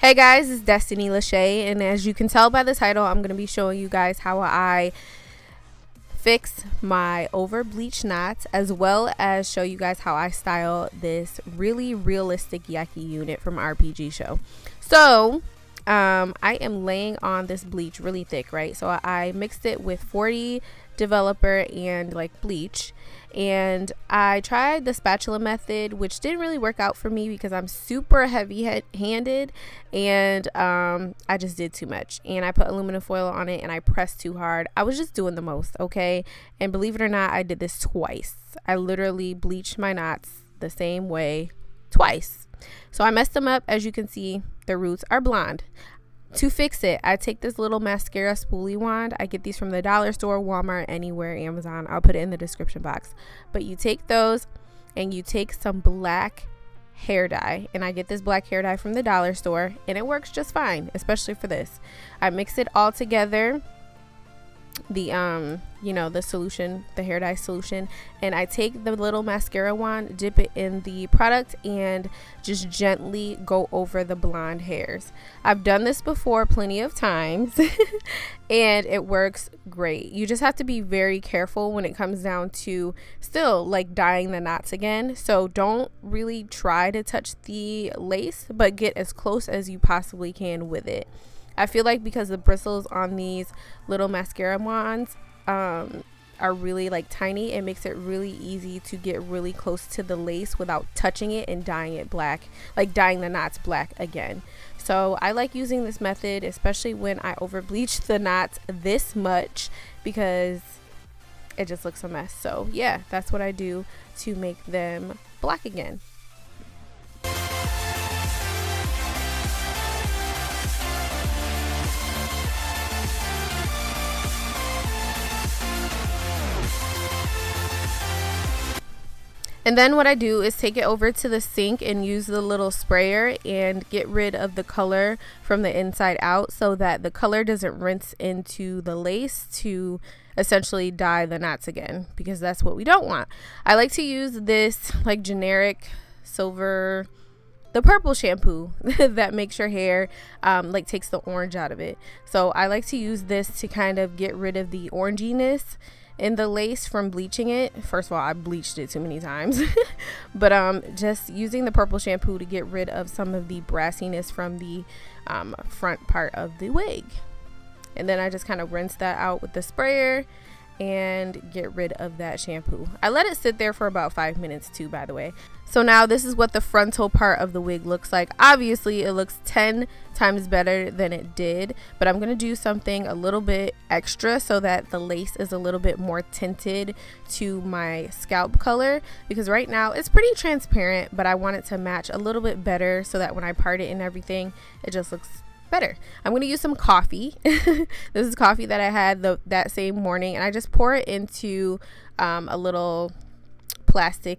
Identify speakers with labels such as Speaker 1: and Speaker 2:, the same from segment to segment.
Speaker 1: Hey guys, it's Destiny Lachey, and as you can tell by the title, I'm going to be showing you guys how I fix my over bleach knots, as well as show you guys how I style this really realistic Yaki unit from Rpgshow. So I am laying on this bleach really thick, right? So I mixed it with 40 developer and like bleach, and I tried the spatula method, which didn't really work out for me because I'm super heavy handed, and I just did too much, and I put aluminum foil on it and I pressed too hard. I was just doing the most, okay? And believe it or not, I did this twice. I literally bleached my knots the same way twice. So I messed them up. As you can see, the roots are blonde. To fix it, I take this little mascara spoolie wand. I get these from the dollar store, Walmart, anywhere, Amazon. I'll put it in the description box. But you take those and you take some black hair dye. And I get this black hair dye from the dollar store, and it works just fine, especially for this. I mix it all together, the the solution, the hair dye solution, and I take the little mascara wand, dip it in the product, and just gently go over the blonde hairs. I've done this before plenty of times and it works great. You just have to be very careful when it comes down to still like dyeing the knots again. So don't really try to touch the lace, but get as close as you possibly can with it. I feel like because the bristles on these little mascara wands are really like tiny, it makes it really easy to get really close to the lace without touching it and dyeing it black, like dyeing the knots black again. So I like using this method, especially when I over bleach the knots this much, because it just looks a mess. So yeah, that's what I do to make them black again. And then what I do is take it over to the sink and use the little sprayer and get rid of the color from the inside out, so that the color doesn't rinse into the lace to essentially dye the knots again, because that's what we don't want. I like to use this like generic silver, the purple shampoo that makes your hair like takes the orange out of it. So I like to use this to kind of get rid of the oranginess in the lace from bleaching it. First of all, I bleached it too many times but just using the purple shampoo to get rid of some of the brassiness from the front part of the wig. And then I just kind of rinse that out with the sprayer and get rid of that shampoo. I let it sit there for about 5 minutes too, by the way. So now this is what the frontal part of the wig looks like. Obviously it looks 10 times better than it did, but I'm gonna do something a little bit extra so that the lace is a little bit more tinted to my scalp color, because right now it's pretty transparent, but I want it to match a little bit better so that when I part it and everything, it just looks better. I'm going to use some coffee. This is coffee that I had that same morning, and I just pour it into a little plastic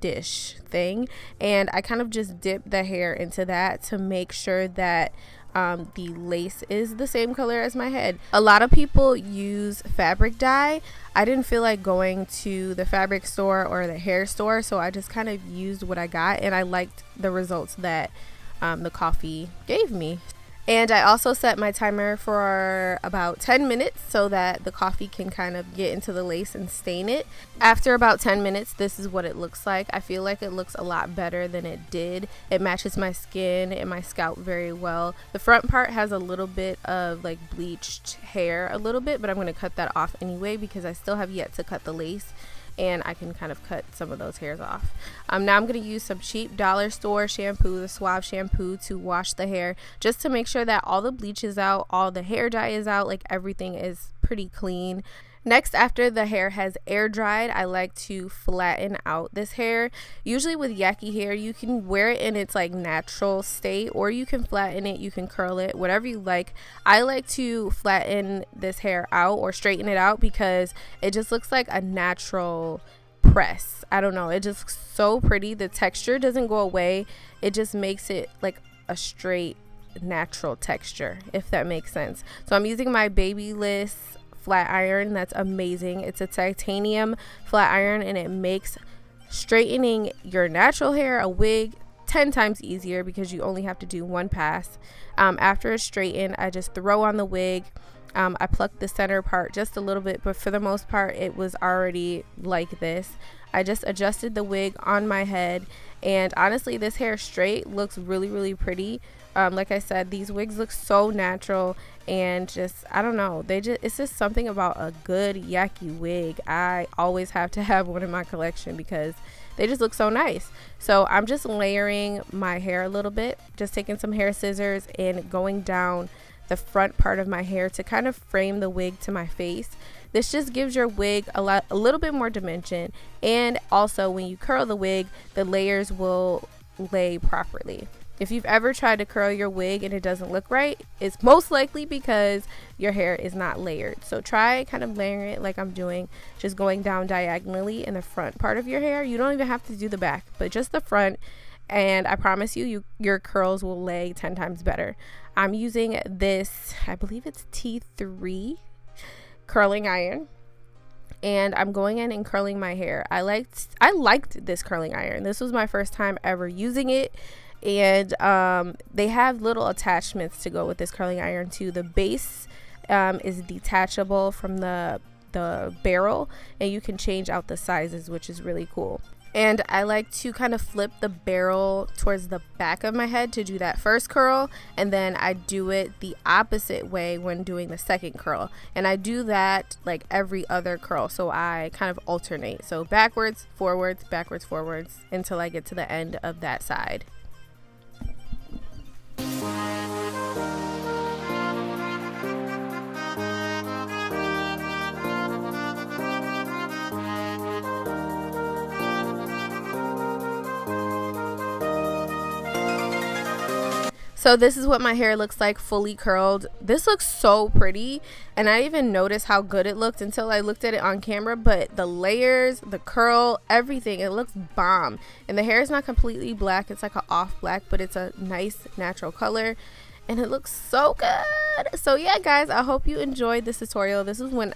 Speaker 1: dish thing, and I kind of just dip the hair into that to make sure that the lace is the same color as my head. A lot of people use fabric dye. I didn't feel like going to the fabric store or the hair store, so I just kind of used what I got, and I liked the results that the coffee gave me. And I also set my timer for about 10 minutes so that the coffee can kind of get into the lace and stain it. After about 10 minutes, this is what it looks like. I feel like it looks a lot better than it did. It matches my skin and my scalp very well. The front part has a little bit of like bleached hair a little bit, but I'm going to cut that off anyway because I still have yet to cut the lace, and I can kind of cut some of those hairs off. Now I'm going to use some cheap dollar store shampoo, the Suave shampoo, to wash the hair, just to make sure that all the bleach is out, all the hair dye is out, like everything is pretty clean. Next, after the hair has air dried, I like to flatten out this hair. Usually with Yaki hair, you can wear it in its like natural state, or you can flatten it, you can curl it, whatever you like. I like to flatten this hair out or straighten it out because it just looks like a natural press. I don't know, it just looks so pretty. The texture doesn't go away. It just makes it like a straight natural texture, if that makes sense. So I'm using my Babyliss flat iron. That's amazing. It's a titanium flat iron, and it makes straightening your natural hair, a wig, 10 times easier because you only have to do one pass. After it's straightened, I just throw on the wig. I plucked the center part just a little bit, but for the most part it was already like this. I just adjusted the wig on my head, and honestly this hair straight looks really pretty. Like I said, these wigs look so natural, and just, I don't know, it's just something about a good Yaki wig. I always have to have one in my collection because they just look so nice. So I'm just layering my hair a little bit, just taking some hair scissors and going down the front part of my hair to kind of frame the wig to my face. This just gives your wig a little bit more dimension, and also when you curl the wig, the layers will lay properly. If you've ever tried to curl your wig and it doesn't look right, it's most likely because your hair is not layered. So try kind of layering it like I'm doing, just going down diagonally in the front part of your hair. You don't even have to do the back, but just the front, and I promise you, your curls will lay 10 times better. I'm using this, I believe it's T3 curling iron, and I'm going in and curling my hair. I liked this curling iron. This was my first time ever using it, and they have little attachments to go with this curling iron too. The base is detachable from the barrel, and you can change out the sizes, which is really cool. And I like to kind of flip the barrel towards the back of my head to do that first curl, and then I do it the opposite way when doing the second curl, and I do that like every other curl, so I kind of alternate, so backwards, forwards, until I get to the end of that side. So this is what my hair looks like fully curled. This looks so pretty, and I didn't even notice how good it looked until I looked at it on camera. But the layers, the curl, everything, it looks bomb. And the hair is not completely black, it's like an off black, but it's a nice natural color, and it looks so good. So yeah guys, I hope you enjoyed this tutorial. This is when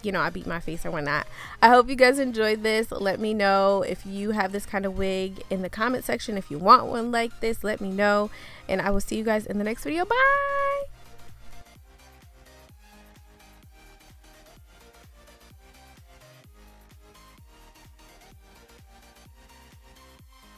Speaker 1: you know, I beat my face or whatnot. I hope you guys enjoyed this. Let me know if you have this kind of wig in the comment section. If you want one like this, let me know, and I will see you guys in the next video. Bye.